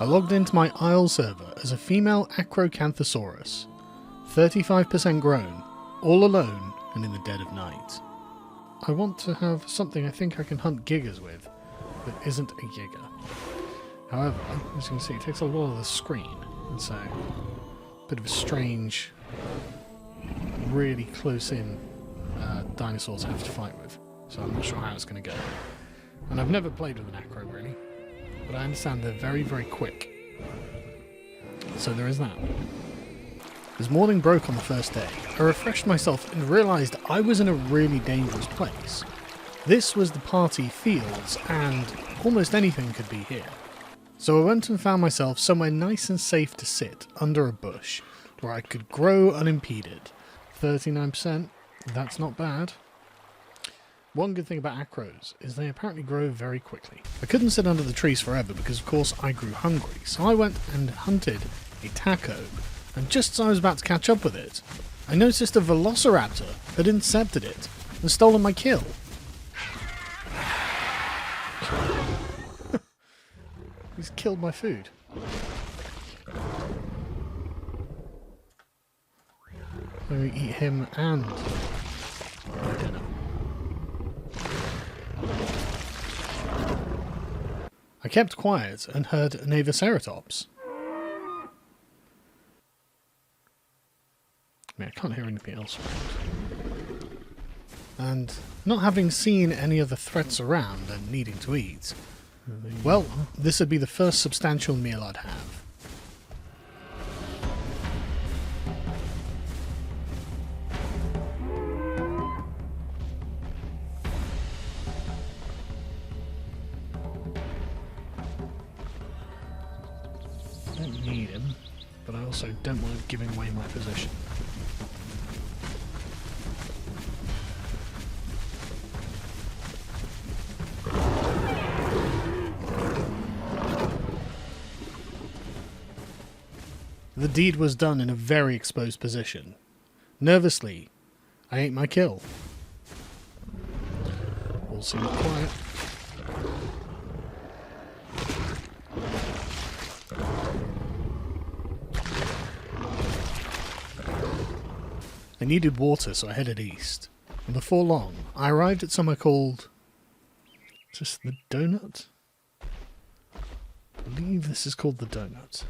I logged into my Isle server as a female Acrocanthosaurus, 35% grown, all alone and in the dead of night. I want to have something I think I can hunt gigas with that isn't a giga. However, as you can see, it takes a lot of the screen, and so a bit of a strange, really close-in dinosaur to have to fight with. So I'm not sure how it's going to go. And I've never played with an Acro really, but I understand they're very, very quick. So there is that. As morning broke on the first day, I refreshed myself and realised I was in a really dangerous place. This was the party fields, and almost anything could be here. So I went and found myself somewhere nice and safe to sit, under a bush, where I could grow unimpeded. 39%, that's not bad. One good thing about Acros is they apparently grow very quickly. I couldn't sit under the trees forever because of course I grew hungry, so I went and hunted a taco, and just as I was about to catch up with it, I noticed a velociraptor had intercepted it and stolen my kill. He's killed my food. So we eat him and dinner. I kept quiet and heard an Triceratops. I mean, I can't hear anything else around. And not having seen any other threats around and needing to eat, well, this would be the first substantial meal I'd have. I don't need him, but I also don't want him giving away my position. The deed was done in a very exposed position. Nervously, I ate my kill. All seemed quiet. I needed water, so I headed east. And before long, I arrived at somewhere called... Is this the Donut? I believe this is called the Donut.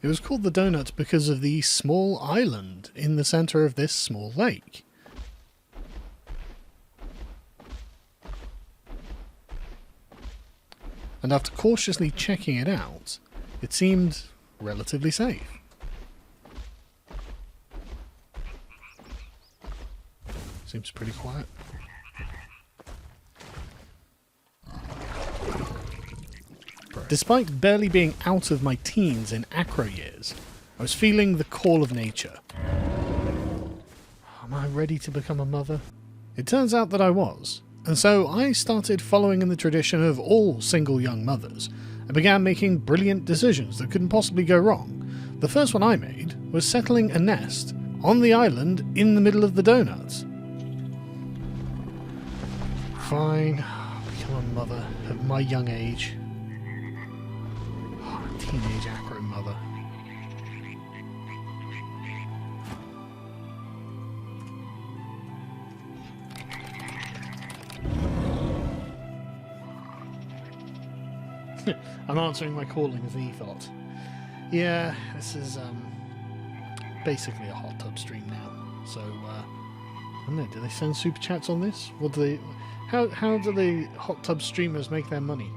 It was called the Donut because of the small island in the centre of this small lake. And after cautiously checking it out, it seemed relatively safe. Seems pretty quiet. Despite barely being out of my teens in Acro years, I was feeling the call of nature. Am I ready to become a mother? It turns out that I was, and so I started following in the tradition of all single young mothers, and began making brilliant decisions that couldn't possibly go wrong. The first one I made was settling a nest on the island in the middle of the donuts. Fine, become a mother at my young age. Teenage Acro mother. I'm answering my calling as an e-thought. Yeah, this is basically a hot tub stream now. So I don't know, do they send super chats on this? What do they? How do the hot tub streamers make their money?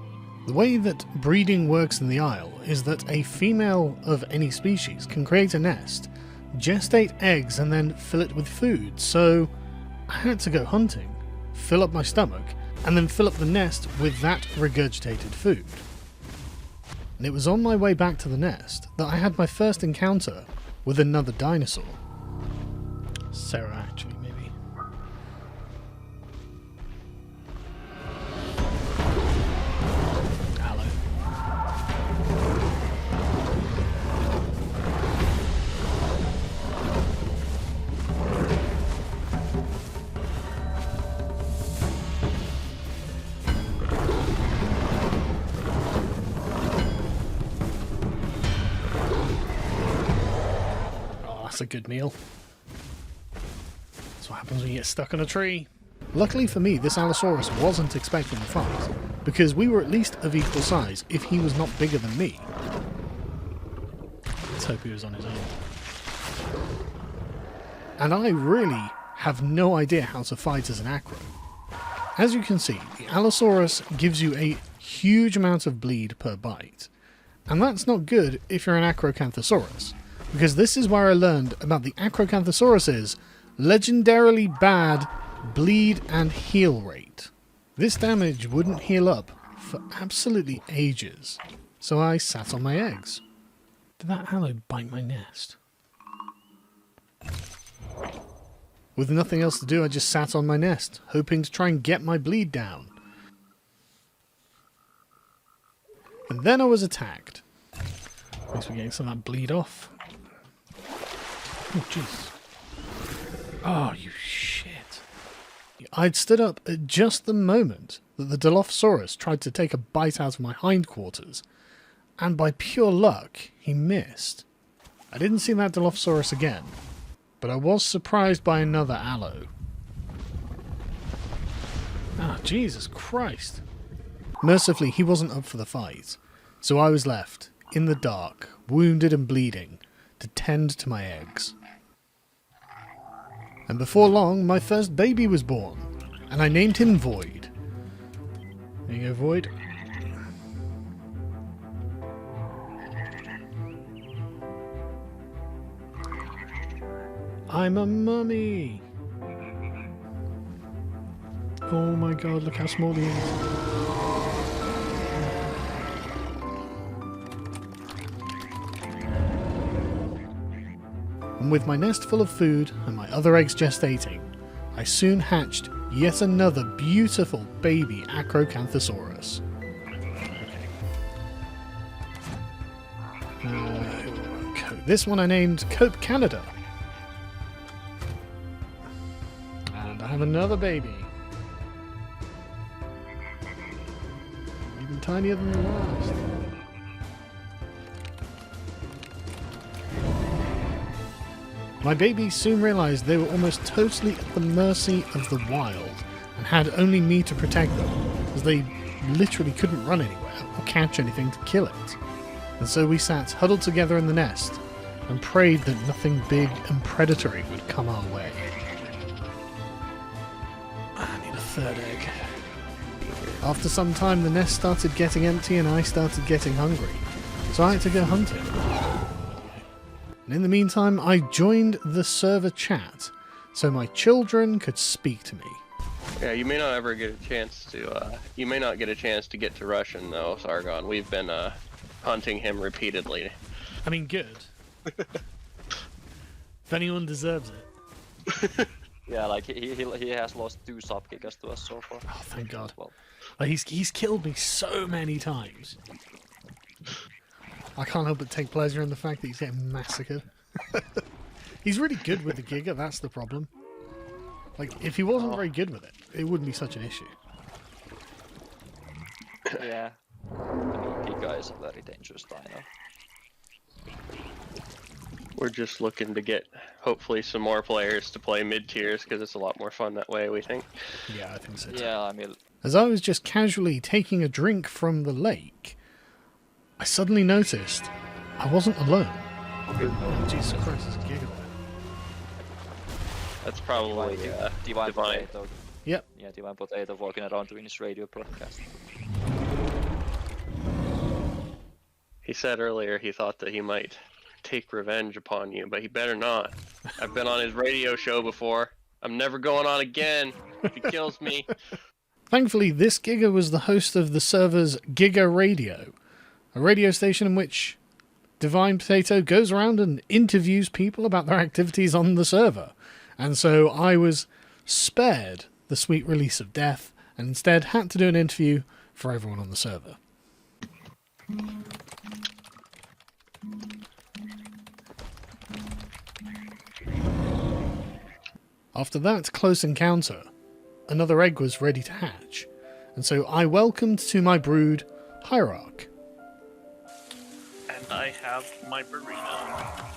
The way that breeding works in the Isle is that a female of any species can create a nest, gestate eggs and then fill it with food, so I had to go hunting, fill up my stomach, and then fill up the nest with that regurgitated food. And it was on my way back to the nest that I had my first encounter with another dinosaur. Sarah, actually, maybe. That's a good meal. That's what happens when you get stuck on a tree. Luckily for me, this Allosaurus wasn't expecting the fight, because we were at least of equal size if he was not bigger than me. Let's hope he was on his own. And I really have no idea how to fight as an Acro. As you can see, the Allosaurus gives you a huge amount of bleed per bite. And that's not good if you're an Acrocanthosaurus, because this is where I learned about the Acrocanthosaurus's legendarily bad bleed and heal rate. This damage wouldn't heal up for absolutely ages, so I sat on my eggs. Did that aloe bite my nest? With nothing else to do, I just sat on my nest, hoping to try and get my bleed down. And then I was attacked. At least we're getting some of that bleed off. Oh, jeez. Oh, you shit. I'd stood up at just the moment that the Dilophosaurus tried to take a bite out of my hindquarters, and by pure luck, he missed. I didn't see that Dilophosaurus again, but I was surprised by another aloe. Ah, Jesus Christ. Mercifully, he wasn't up for the fight, so I was left, in the dark, wounded and bleeding, to tend to my eggs. And before long, my first baby was born, and I named him Void. There you go, Void. I'm a mummy! Oh my god, look how small he is. And with my nest full of food and my other eggs gestating, I soon hatched yet another beautiful baby Acrocanthosaurus. This one I named Cope Canada. And I have another baby. Even tinier than the last. My babies soon realised they were almost totally at the mercy of the wild and had only me to protect them, as they literally couldn't run anywhere or catch anything to kill it. And so we sat huddled together in the nest and prayed that nothing big and predatory would come our way. I need a third egg. After some time the nest started getting empty and I started getting hungry, so I had to go hunting. And in the meantime, I joined the server chat, so my children could speak to me. Yeah, you may not ever get a chance to, you may not get a chance to get to Russian though, Sargon. We've been, hunting him repeatedly. I mean, good. If anyone deserves it. Yeah, like, he has lost 2 sub-gigas to us so far. Oh, thank God. Well, he's killed me so many times. I can't help but take pleasure in the fact that he's getting massacred. He's really good with the giga, that's the problem. Like, if he wasn't very good with it, it wouldn't be such an issue. Yeah. I mean, giga is a very dangerous dino. We're just looking to get, hopefully, some more players to play mid-tiers, because it's a lot more fun that way, we think. Yeah, I think so too. Yeah, I mean... As I was just casually taking a drink from the lake, I suddenly noticed I wasn't alone. Oh, Jesus Christ, it's a giga. That's probably Divine Divine. Potato. Yep. Yeah, Divine Potato walking around doing his radio broadcast. He said earlier he thought that he might take revenge upon you, but he better not. I've been on his radio show before. I'm never going on again if he kills me. Thankfully, this giga was the host of the server's Giga Radio, a radio station in which Divine Potato goes around and interviews people about their activities on the server. And so I was spared the sweet release of death and instead had to do an interview for everyone on the server. After that close encounter, another egg was ready to hatch, and so I welcomed to my brood Hierarch. And I have my burrito.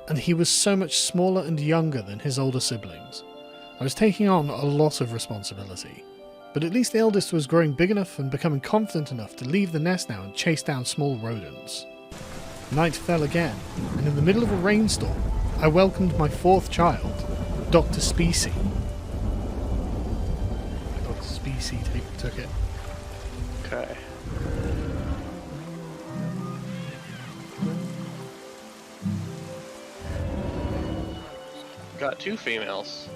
and he was so much smaller and younger than his older siblings. I was taking on a lot of responsibility. But at least the eldest was growing big enough and becoming confident enough to leave the nest now and chase down small rodents. Night fell again, and in the middle of a rainstorm, I welcomed my fourth child, Dr. Specie. Dr. Specie took it. Okay. Got 2 females.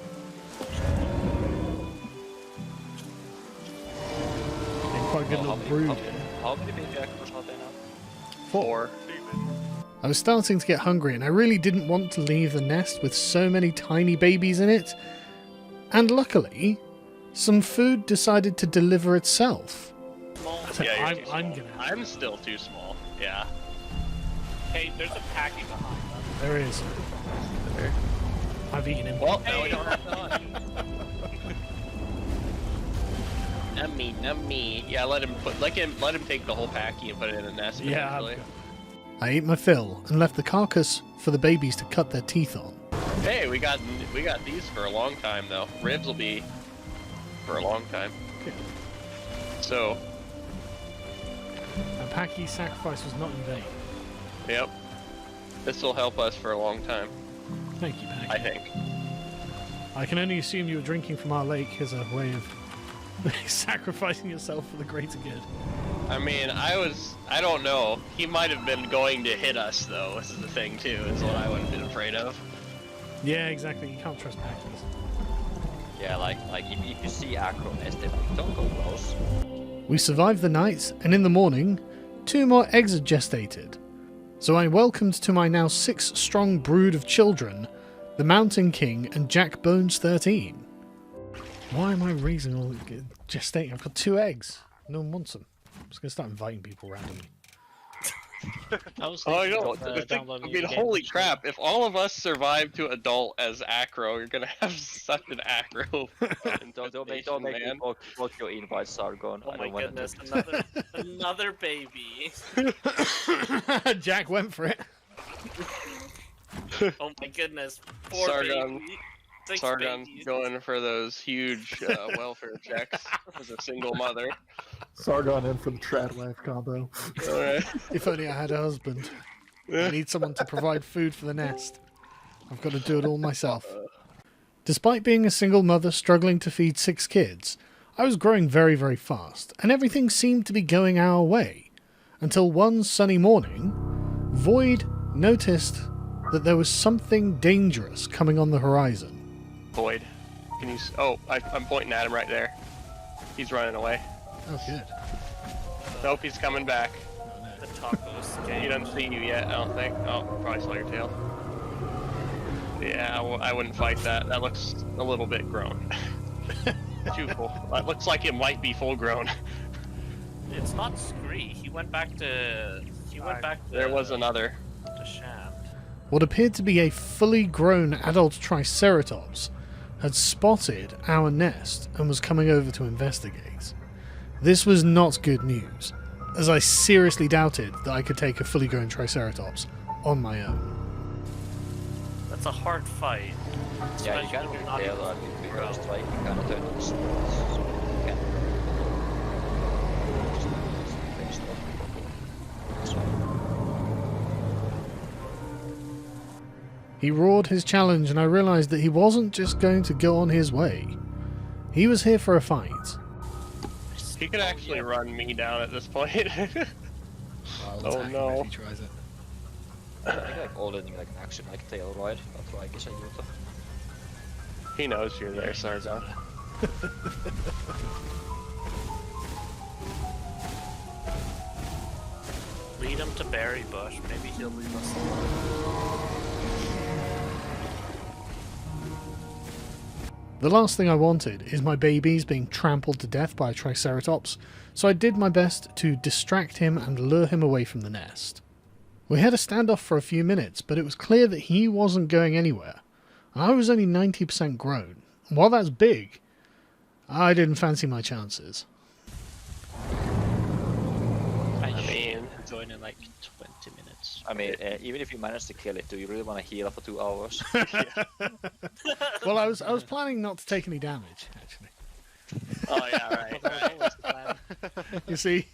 Quite a good little brood. How many baby acros are there now? 4. I was starting to get hungry and I really didn't want to leave the nest with so many tiny babies in it. And luckily, some food decided to deliver itself. Yeah, I'm gonna. I'm still too small. Yeah. Hey, there's a packy behind us. There he is. I've eaten him. Well, now we don't have to. Nummy. Yeah, let him take the whole packy and put it in a nest. Yeah. Eventually. I ate my fill and left the carcass for the babies to cut their teeth on. Hey, we got these for a long time though. Ribs will be for a long time. Okay. So. A packy sacrifice was not in vain. Yep. This will help us for a long time. Thank you, Packy. I think. I can only assume you were drinking from our lake as a way of sacrificing yourself for the greater good. I mean, I don't know. He might have been going to hit us, though. This is the thing, too, is what I would have been afraid of. Yeah, exactly. You can't trust Packies. Yeah, like if you see Acro nest, don't go close. We survived the night, and in the morning, 2 more eggs had gestated. So I welcomed to my now 6-strong brood of children, the Mountain King and Jack Bones 13. Why am I raising all gestating? I've got 2 eggs. No one wants them. I'm just going to start inviting people randomly. I was Oh, I thinking know. about, downloading I mean, the game. holy crap. If all of us survive to adult as Acro, you're going to have such an Acro. Don't make man. both your invites are gone. Oh I my don't wanna goodness, do it. another baby. Jack went for it. Oh my goodness, 4 Sargon. babies. 6 Sargon babies. going for those huge welfare checks as a single mother. Sargon in for the trad wife combo. Alright. If only I had a husband. I need someone to provide food for the nest. I've got to do it all myself. Despite being a single mother struggling to feed 6 kids, I was growing very, very fast, and everything seemed to be going our way. Until one sunny morning, Void noticed that there was something dangerous coming on the horizon. Void. Can you... Oh, I'm pointing at him right there. He's running away. Oh, good. Nope, he's coming back. The tacos He game. doesn't see you yet, I don't think. Oh, probably saw your tail. Yeah, I wouldn't fight that. That looks a little bit grown. Too full. That looks like it might be full grown. It's not Scree. He went back to. There was another. To Shant. What appeared to be a fully grown adult Triceratops had spotted our nest and was coming over to investigate. This was not good news, as I seriously doubted that I could take a fully grown Triceratops on my own. That's a hard fight. Yeah, you Especially can if you're not tell even that full if you grown. just like kind of turn the swords. So you can just finish off. So, He roared his challenge and I realised that he wasn't just going to go on his way. He was here for a fight. He could actually run me down at this point. Oh no. If he tries it. I think like all in like action like tail ride, that's why I guess I use it. He knows you're there, Sargon. Lead him to Berry Bush. Maybe he'll leave us alone. The last thing I wanted is my babies being trampled to death by a Triceratops, so I did my best to distract him and lure him away from the nest. We had a standoff for a few minutes, but it was clear that he wasn't going anywhere. I was only 90% grown, and while that's big, I didn't fancy my chances. I mean- should join in like 20 minutes. I mean, even if you manage to kill it, do you really want to heal for 2 hours? Well, I was planning not to take any damage, actually. Oh yeah, right. That was the plan. You see?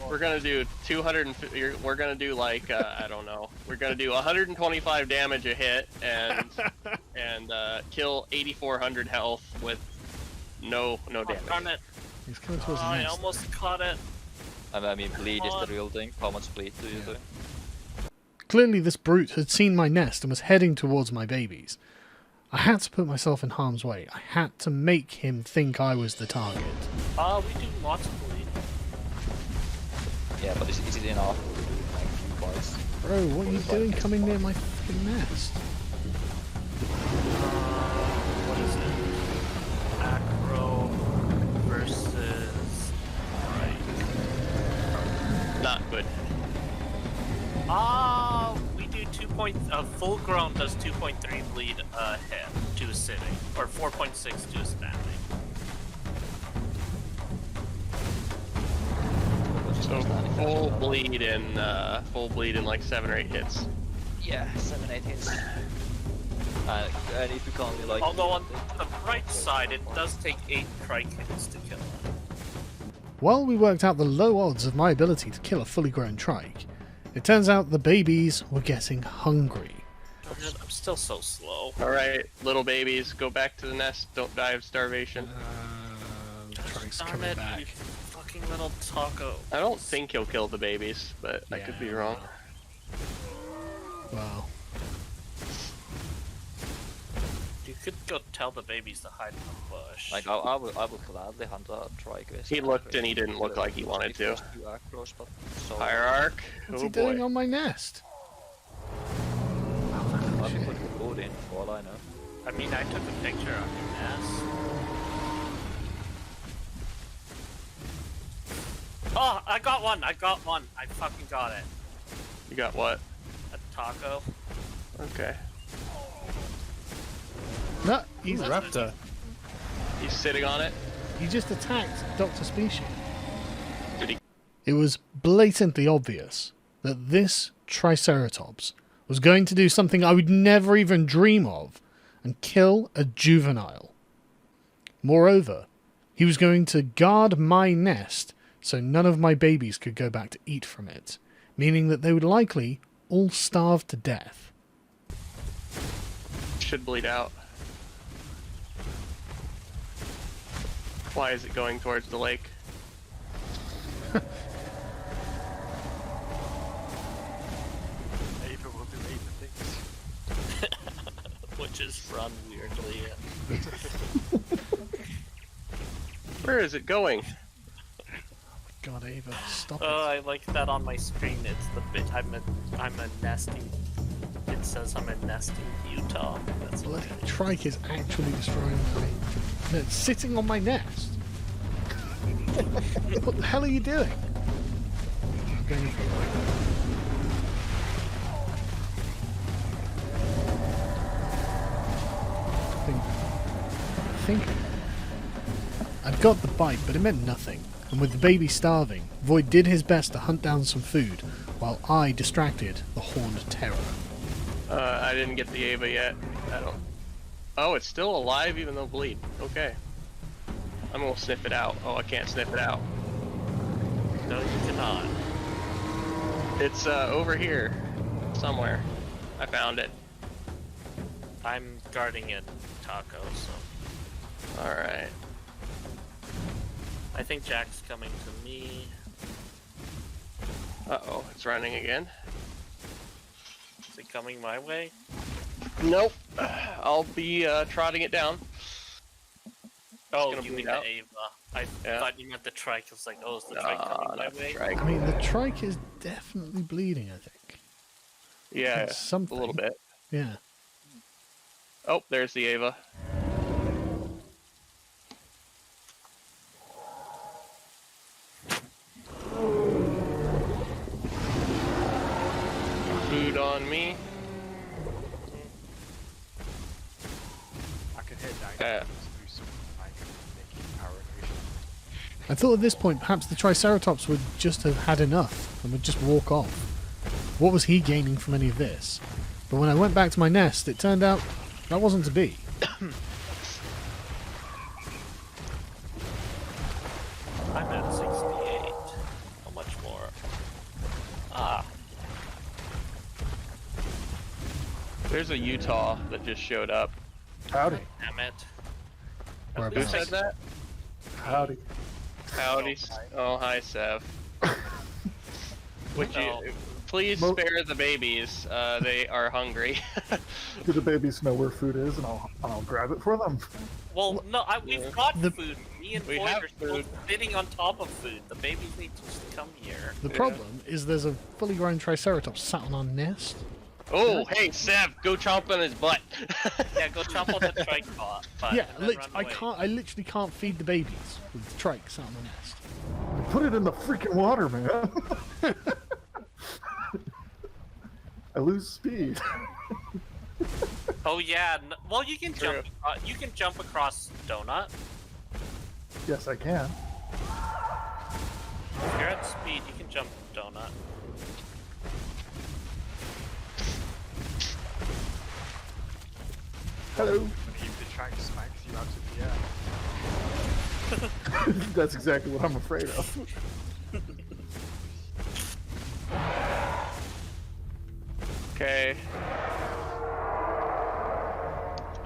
We're gonna do 250. We're gonna do like I don't know. We're gonna do 125 damage a hit and kill 8,400 health with no damage. Darn it. He's coming towards the I nest. almost caught it. I mean, bleed is the real thing. How much bleed do you do? Clearly, this brute had seen my nest and was heading towards my babies. I had to put myself in harm's way. I had to make him think I was the target. We do lots of bleed. Yeah, but is it enough to do like a few bites? Bro, what are you doing coming near my fucking nest? What is it? Acro versus Not good. we do 2 point. Full grown does 2.3 bleed a hit to a sitting, or 4.6 to a standing. So full bleed in like 7 or 8 hits. Yeah, 7, 8 hits. And if you can't be like... Although on the right side, it does take 8 trike hits to kill him. While we worked out the low odds of my ability to kill a fully grown trike, it turns out the babies were getting hungry. I'm still so slow. All right, little babies, go back to the nest. Don't die of starvation. The trike's Darn coming it, back. you fucking little taco. I don't think he'll kill the babies, but I could be wrong. Wow. You could go tell the babies to hide in the bush. Like, I would gladly hunt a trike with. He looked and he didn't look like he wanted to. Acros, but so Hierarch. What's Oh he doing boy. on my nest? I could put the boat in, for all I know. I mean, I took a picture of your nest. Oh, I got one! I fucking got it. You got what? A taco. Okay. No, He's a raptor. He's sitting on it. he just attacked Dr. Species. Did he? It was blatantly obvious that this Triceratops was going to do something I would never even dream of and kill a juvenile. Moreover, he was going to guard my nest so none of my babies could go back to eat from it, meaning that they would likely all starve to death. Should bleed out. Why is it going towards the lake? Ava will do Ava things. Which is run weirdly. Where is it going? God, Ava, stop I like that on my screen. It's the bit I'm a nesting. It says I'm a nesting Utah. That's it. what Bloody it is. trike is actually destroying my... No, it's sitting on my nest. What the hell are you doing? I'm going for I think I'd got the bite, but it meant nothing. And with the baby starving, Void did his best to hunt down some food, while I distracted the horned terror. I didn't get the Ava yet. I don't. Oh, it's still alive even though bleed. Okay. I'm gonna sniff it out. Oh, I can't sniff it out. No, you cannot. It's over here somewhere. I found it. I'm guarding it, Taco. So All right. I think Jack's coming to me. Uh-oh, it's running again. Is it coming my way? Nope. I'll be trotting it down. Oh, gonna you mean bleed the out. Ava. I Yeah. thought you meant the trike. I was like, oh, is the trike coming my Not way? trike. I mean, the trike is definitely bleeding, I think. Yeah, It's something. a little bit. Yeah. Oh, there's the Ava. Food on me. I could head down Uh, do some like making power creation. I thought at this point perhaps the Triceratops would just have had enough and would just walk off. What was he gaining from any of this? But when I went back to my nest, it turned out that wasn't to be. I'm at 68. How much more? Ah. There's a Utah that just showed up. Howdy. Damn it. Where At Who least said that? Howdy. Howdy. Oh, hi, Sev. Would you No. please Mo- spare the babies? They are hungry. Do the babies know where food is, and I'll grab it for them? Well, no, we've got The- food. Me and We Floyd have are still food. sitting on top of food. The babies need to just come here. The problem is there's a fully grown Triceratops sat on our nest. Oh, hey, Sev, go chomp on his butt. Yeah, go chomp on the trike pot. Yeah, and then run I away. can't. I literally can't feed the babies with the trike sat on the nest. Put it in the freaking water, man. I lose speed. Oh yeah. Well, you can True. jump. You can jump across Donut. Yes, I can. If you're at speed, you can jump Donut. Hello. If the track smacks you out to the air. That's exactly what I'm afraid of. Okay.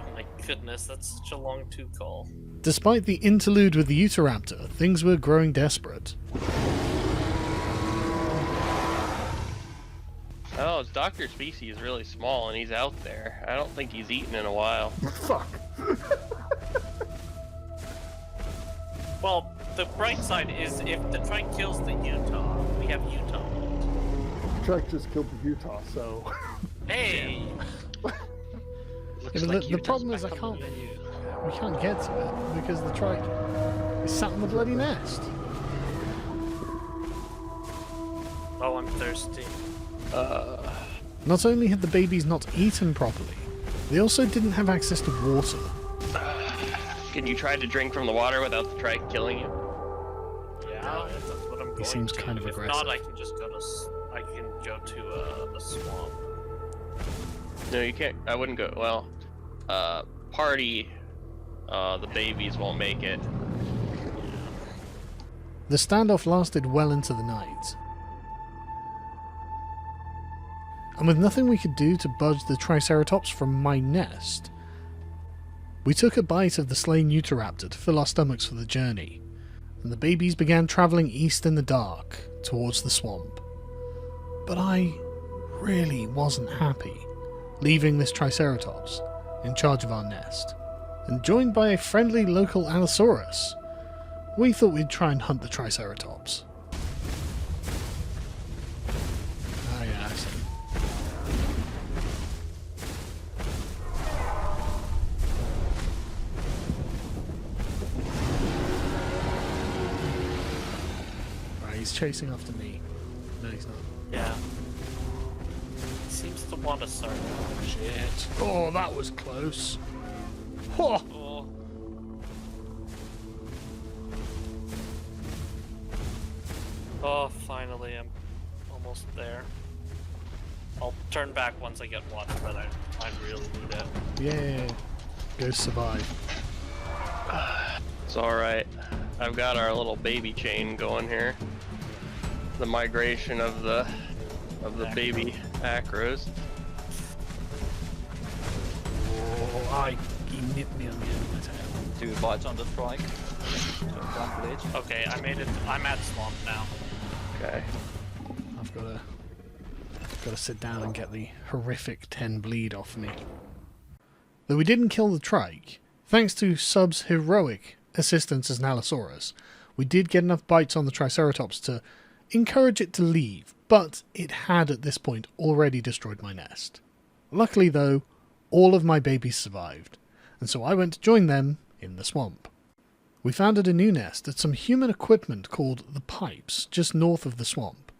Oh my goodness, that's such a long two call. Despite the interlude with the Utahraptor, things were growing desperate. Oh, his doctor species is really small and he's out there. I don't think he's eaten in a while. Fuck. Well, the bright side is if the trike kills the Utah, we have Utah. Trike just killed the Utah, so. Hey! Yeah, but the problem is we can't get to it because the trike is sat on the bloody nest. Oh, I'm thirsty. Not only had the babies not eaten properly, they also didn't have access to water. Can you try to drink from the water without the trike killing you? Yeah, that's what I'm going seems to. kind of If aggressive. not, I can just go to. I can go to a swamp. No, you can't. I wouldn't go. Well, party. The babies won't make it. The standoff lasted well into the night. And with nothing we could do to budge the Triceratops from my nest, we took a bite of the slain Utahraptor to fill our stomachs for the journey, and the babies began travelling east in the dark towards the swamp. But I really wasn't happy leaving this Triceratops in charge of our nest, and joined by a friendly local Allosaurus, we thought we'd try and hunt the Triceratops. Ah yeah, I see. Right, he's chasing after me. No, he's not. Yeah. He seems to want to start. Shit. Oh, that was close. Oh. Oh. Oh, finally, I'm almost there. I'll turn back once I get water, but I really need it. Yeah. Go survive. It's alright. I've got our little baby chain going here. The migration of the baby acros. Oh, he nipped me on the end of my tail. 2 bites on the trike. So can't bleed. Okay, I made it. I'm at swamp now. Okay. I've got to sit down and get the horrific 10 bleed off me. Though we didn't kill the trike, thanks to Sub's heroic assistance as an Allosaurus, we did get enough bites on the Triceratops to encourage it to leave, but it had at this point already destroyed my nest. Luckily though, all of my babies survived, and so I went to join them in the swamp. We founded a new nest at some human equipment called the Pipes, just north of the swamp.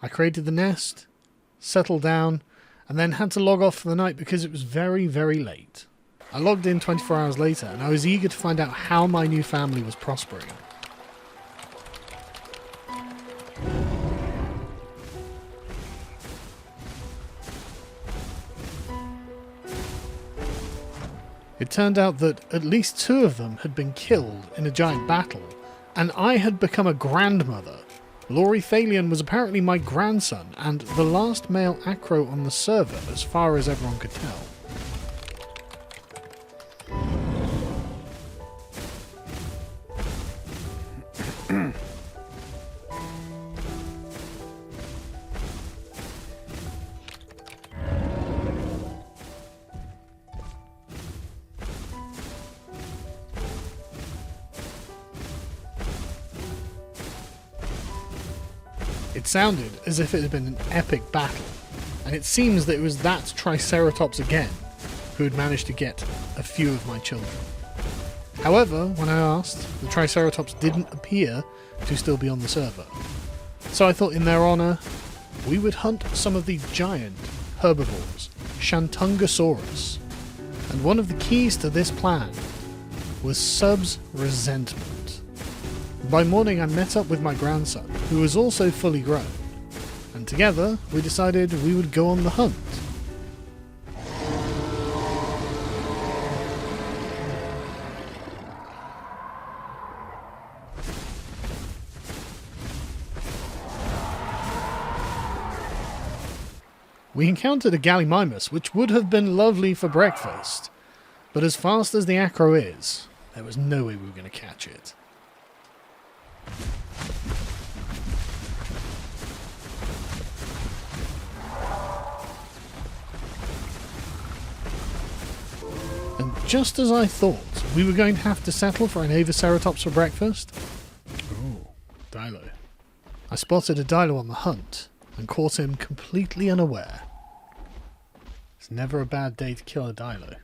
I created the nest, settled down, and then had to log off for the night because it was very, very late. I logged in 24 hours later, and I was eager to find out how my new family was prospering. It turned out that at least 2 of them had been killed in a giant battle, and I had become a grandmother. Laurie Thalion was apparently my grandson, and the last male Acro on the server, as far as everyone could tell. It sounded as if it had been an epic battle, and it seems that it was that Triceratops again who had managed to get a few of my children. However, when I asked, the Triceratops didn't appear to still be on the server. So I thought in their honour, we would hunt some of the giant herbivores, Acrocanthosaurus. And one of the keys to this plan was Sub's resentment. By morning I met up with my grandson, who was also fully grown, and together we decided we would go on the hunt. We encountered a Gallimimus, which would have been lovely for breakfast, but as fast as the Acro is, there was no way we were going to catch it. And just as I thought we were going to have to settle for an Avaceratops for breakfast, oh, Dilo. I spotted a Dilo on the hunt and caught him completely unaware. It's never a bad day to kill a Dilo.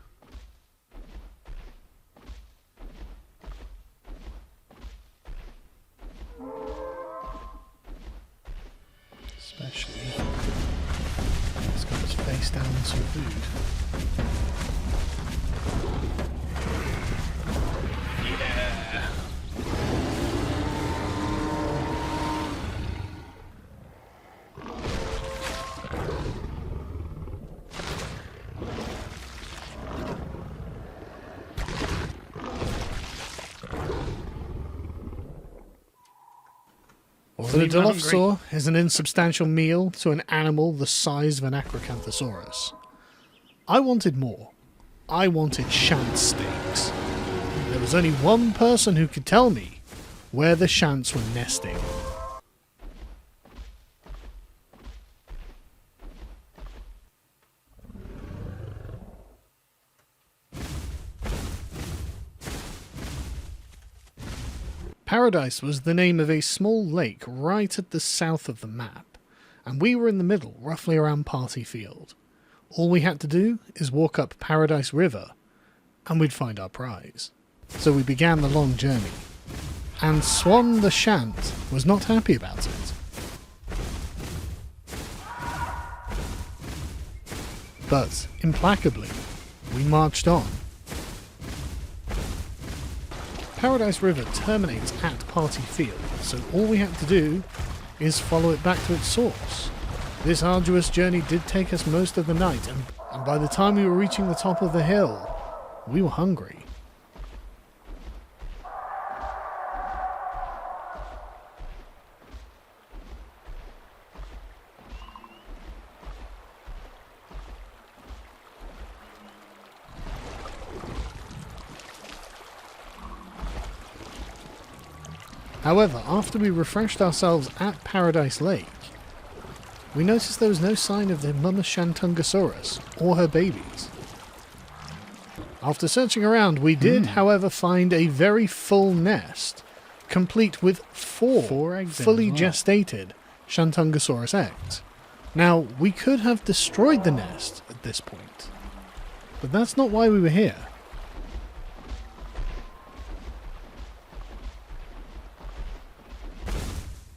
Especially it's got his face down in some food. Yeah. So the Dilophosaur is an insubstantial meal to an animal the size of an Acrocanthosaurus. I wanted more. I wanted shant steaks. There was only one person who could tell me where the shants were nesting. Paradise was the name of a small lake right at the south of the map, and we were in the middle, roughly around Party Field. All we had to do is walk up Paradise River, and we'd find our prize. So we began the long journey, and Swan the Shant was not happy about it. But, implacably, we marched on. Paradise River terminates at Party Field, so all we had to do is follow it back to its source. This arduous journey did take us most of the night, and by the time we were reaching the top of the hill, we were hungry. However, after we refreshed ourselves at Paradise Lake, we noticed there was no sign of the mother Acrocanthosaurus or her babies. After searching around, we did, however, find a very full nest, complete with four eggs fully gestated Acrocanthosaurus eggs. Now, we could have destroyed the nest at this point, but that's not why we were here.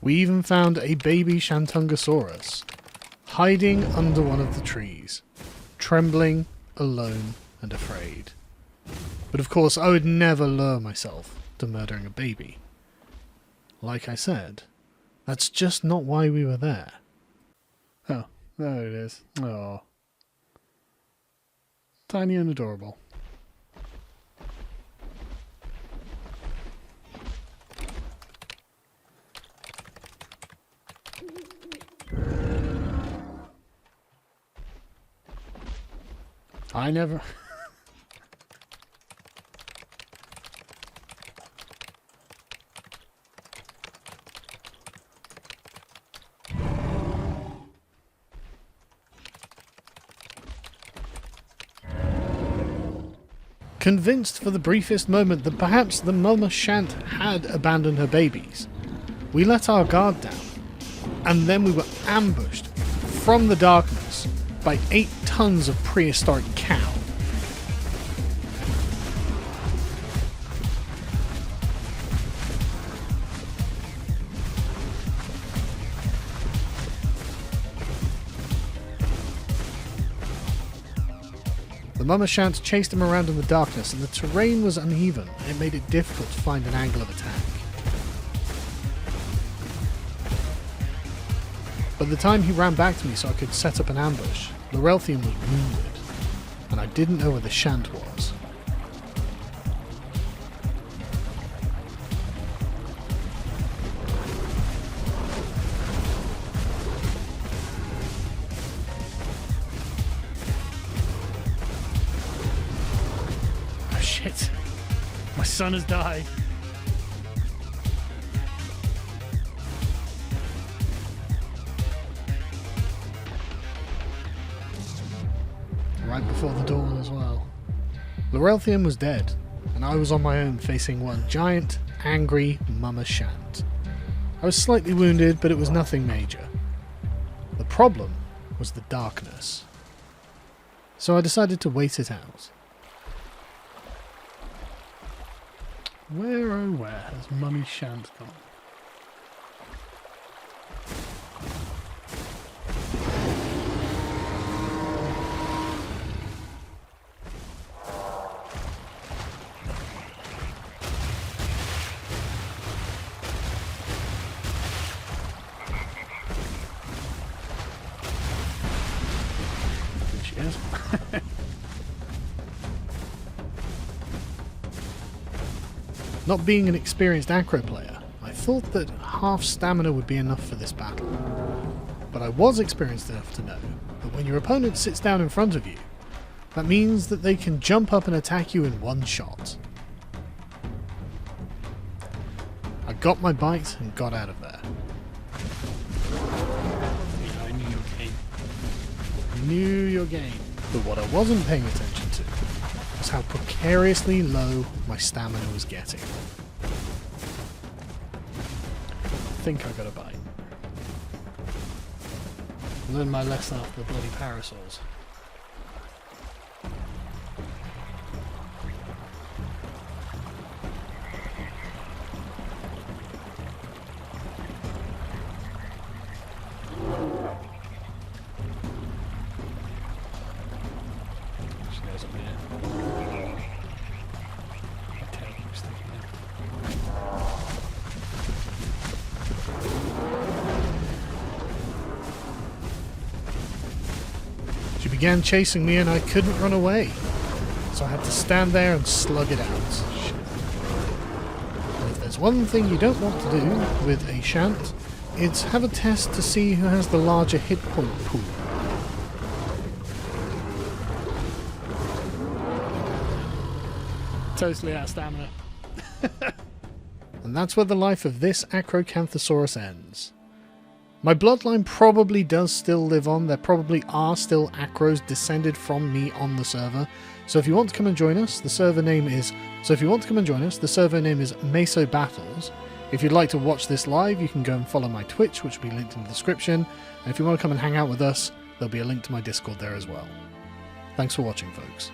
We even found a baby Acrocanthosaurus hiding under one of the trees, trembling, alone, and afraid. But of course, I would never lure myself to murdering a baby. Like I said, that's just not why we were there. Oh, there it is. Oh. Tiny and adorable. I never... Convinced for the briefest moment that perhaps the mama shant had abandoned her babies, we let our guard down, and then we were ambushed from the darkness by 8 tons of prehistoric cow. The mama shant chased him around in the darkness, and the terrain was uneven, and it made it difficult to find an angle of attack. By the time he ran back to me so I could set up an ambush, Laurelthian was wounded, and I didn't know where the shant was. Oh shit! My son has died! Right before the dawn as well. Laurelthian was dead, and I was on my own facing one giant, angry mama shant. I was slightly wounded, but it was nothing major. The problem was the darkness. So I decided to wait it out. Where oh where has mummy shant gone? Not being an experienced Acro player, I thought that half stamina would be enough for this battle. But I was experienced enough to know that when your opponent sits down in front of you, that means that they can jump up and attack you in one shot. I got my bite and got out of there. I knew your game. I knew your game. But what I wasn't paying attention to was how precariously low my stamina was getting. I think I got a bite. Learned my lesson after the bloody parasols. She began chasing me and I couldn't run away, so I had to stand there and slug it out. Shit. And if there's one thing you don't want to do with a shant, it's have a test to see who has the larger hit point pool. Totally out of stamina. And that's where the life of this Acrocanthosaurus ends. My bloodline probably does still live on. There probably are still Acros descended from me on the server. So if you want to come and join us, the server name is Meso Battles. If you'd like to watch this live, you can go and follow my Twitch, which will be linked in the description. And if you want to come and hang out with us, there'll be a link to my Discord there as well. Thanks for watching, folks.